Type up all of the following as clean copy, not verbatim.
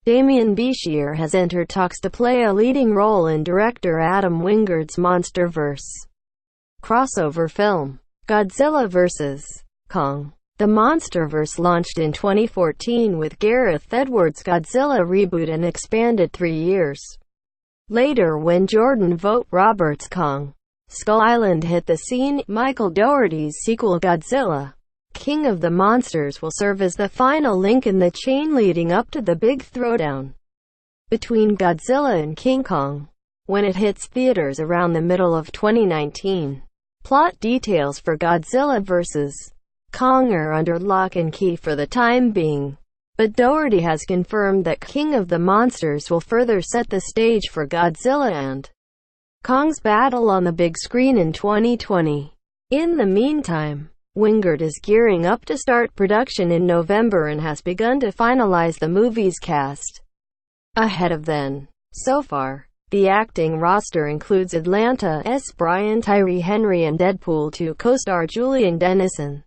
Bichir has entered talks to play a leading role in director Adam Wingard's MonsterVerse crossover film, Godzilla vs. Kong. The MonsterVerse launched in 2014 with Gareth Edwards' Godzilla reboot and expanded 3 years later when Jordan Vogt Roberts' Kong Skull Island hit the scene. Michael Dougherty's sequel Godzilla, King of the Monsters will serve as the final link in the chain leading up to the big throwdown between Godzilla and King Kong, when it hits theaters around the middle of 2019. Plot details for Godzilla vs. Kong are under lock and key for the time being, but Dougherty has confirmed that King of the Monsters will further set the stage for Godzilla and Kong's battle on the big screen in 2020. In the meantime, Wingard is gearing up to start production in November and has begun to finalize the movie's cast ahead of then. So far, the acting roster includes Atlanta's Brian Tyree Henry and Deadpool 2 co-star Julian Dennison,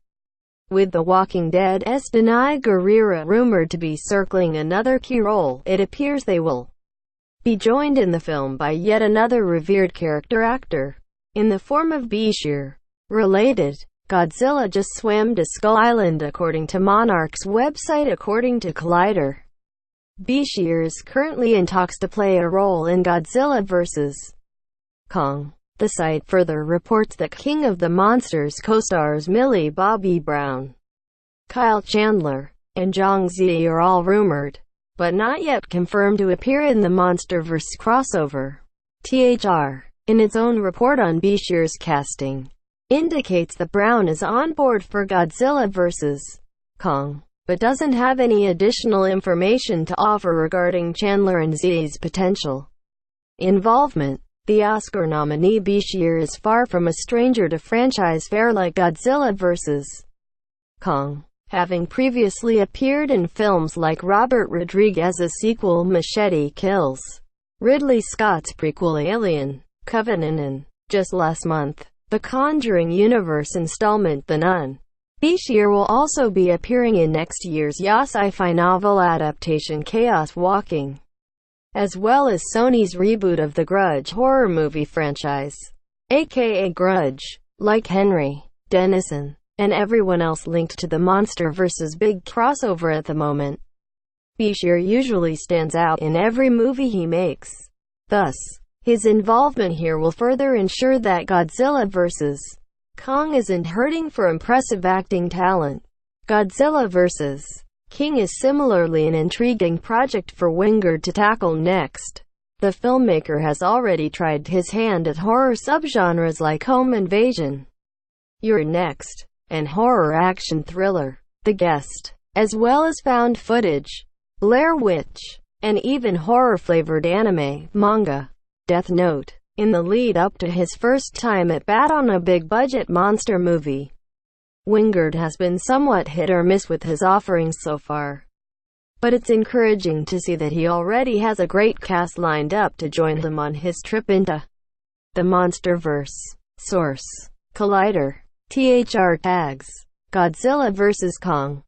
with The Walking Dead's Danai Gurira rumored to be circling another key role. It appears they will be joined in the film by yet another revered character actor, in the form of Bichir. Related, Godzilla just swam to Skull Island according to Monarch's website. According to Collider, Bichir is currently in talks to play a role in Godzilla vs. Kong. The site further reports that King of the Monsters co-stars Millie Bobby Brown, Kyle Chandler, and Zhang Ziyi are all rumored, but not yet confirmed to appear in the MonsterVerse crossover. THR, in its own report on Bichir's casting, indicates that Brown is on board for Godzilla vs. Kong, but doesn't have any additional information to offer regarding Chandler and Ziyi's potential involvement. The Oscar nominee Bichir is far from a stranger to franchise fare like Godzilla vs. Kong, having previously appeared in films like Robert Rodriguez's sequel Machete Kills, Ridley Scott's prequel Alien, Covenant, and, just last month, The Conjuring universe installment The Nun. Bichir will also be appearing in next year's sci-fi novel adaptation Chaos Walking, as well as Sony's reboot of the Grudge horror movie franchise, aka Grudge. Like Henry, Dennison, and everyone else linked to the MonsterVerse's big crossover at the moment, Bichir usually stands out in every movie he makes. Thus, his involvement here will further ensure that Godzilla vs. Kong isn't hurting for impressive acting talent. Godzilla vs. King is similarly an intriguing project for Wingard to tackle next. The filmmaker has already tried his hand at horror subgenres like home invasion, You're Next, and horror action thriller, The Guest, as well as found footage, Blair Witch, and even horror-flavored anime, manga, Death Note, in the lead-up to his first time at bat on a big-budget monster movie. Wingard has been somewhat hit or miss with his offerings so far, but it's encouraging to see that he already has a great cast lined up to join him on his trip into the MonsterVerse. Source: Collider. THR tags Godzilla vs. Kong.